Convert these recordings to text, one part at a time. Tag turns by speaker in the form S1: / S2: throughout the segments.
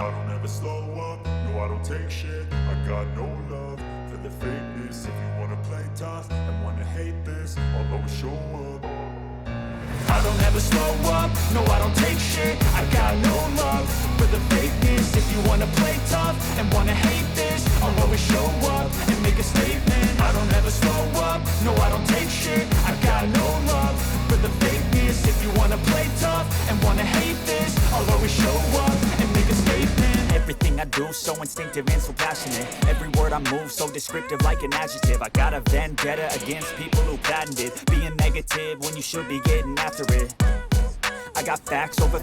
S1: I don't ever slow up, no I don't take shit. I got no love for the fakeness. If you wanna play tough and wanna hate this, I'll always show up. I don't ever slow up, no I don't take shit. I got no love for the fakeness. If you wanna play tough and wanna hate this, I'll always show up and make a statement. I don't ever slow up, no I don't take shit. I got no love for the fakeness. If you wanna play tough and wanna hate this, I'll always show up and make a statement.
S2: Everything I do so instinctive and so passionate. Every word I move so descriptive like an adjective. I got a vendetta against people who patented being negative when you should be getting after it. I got facts over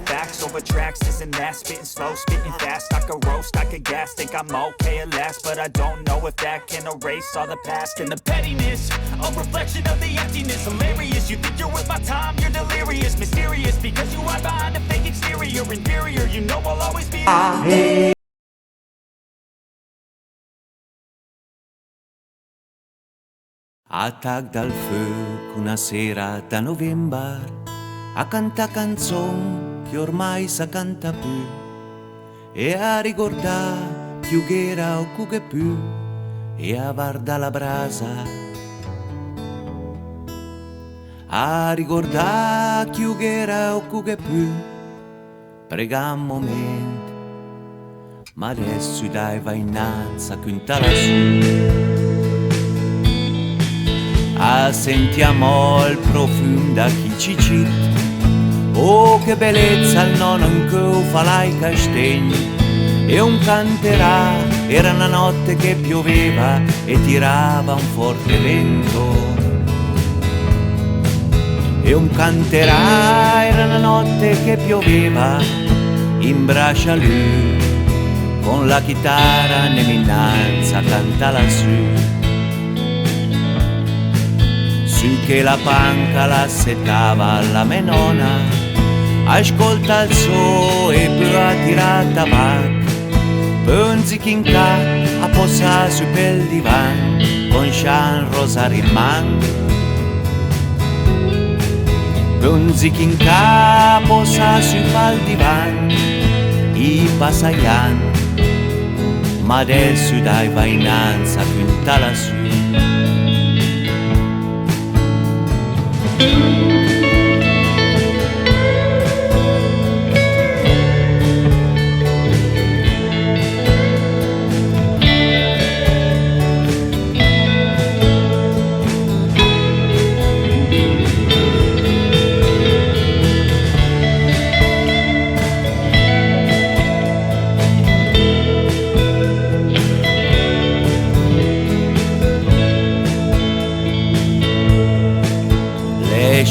S2: tracks, this and that. Spitting slow, spitting fast. I could roast, I could gas. Think I'm okay at last, but I don't know if that can erase all the past. And the pettiness, a reflection of the emptiness. Hilarious, you think you're worth my time, you're delirious. Mysterious, because you hide behind a fake exterior. Inferior, you know I'll always be
S3: Attacca dal fuoco una sera da novembre, a canta canzone che ormai sa canta più, e a ricordare più che era o che più, e a guarda la brasa, a ricordare più che era o che più, prega un momento, ma adesso dai vai innanzi a quintala su. Sentiamo il profumo da chi ci cita. Oh che bellezza il nonno in cui fa lai castegni. E un canterà, era una notte che pioveva e tirava un forte vento. E un canterà, era una notte che pioveva, in braccia lui, con la chitarra nell'innanza canta lassù. Su che la panca la settava la menona, ascolta il suo e poi ha tirato avanti. Pensi che in ca a posare su per il divan, con Jean rosario in mano. Pensi che in ca a posare su per il divan, i passaian, ma adesso dai vai innanzi a quinta lassù.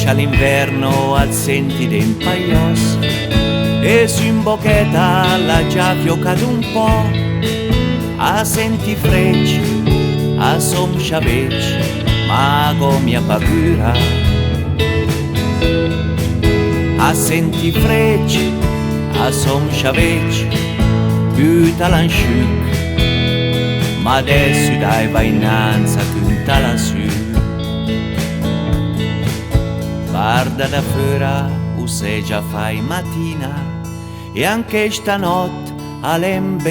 S3: All'inverno al senti dei paios e su in bocchetta la già fiocato un po', a senti frecci, a som sciavecci, ma con mia paura. A senti frecci, a som sciavecci, più talansciuc, ma adesso dai vai innanzi a punta lassù. Guarda da fuori, o se già fai mattina, e anche stanotte a lembe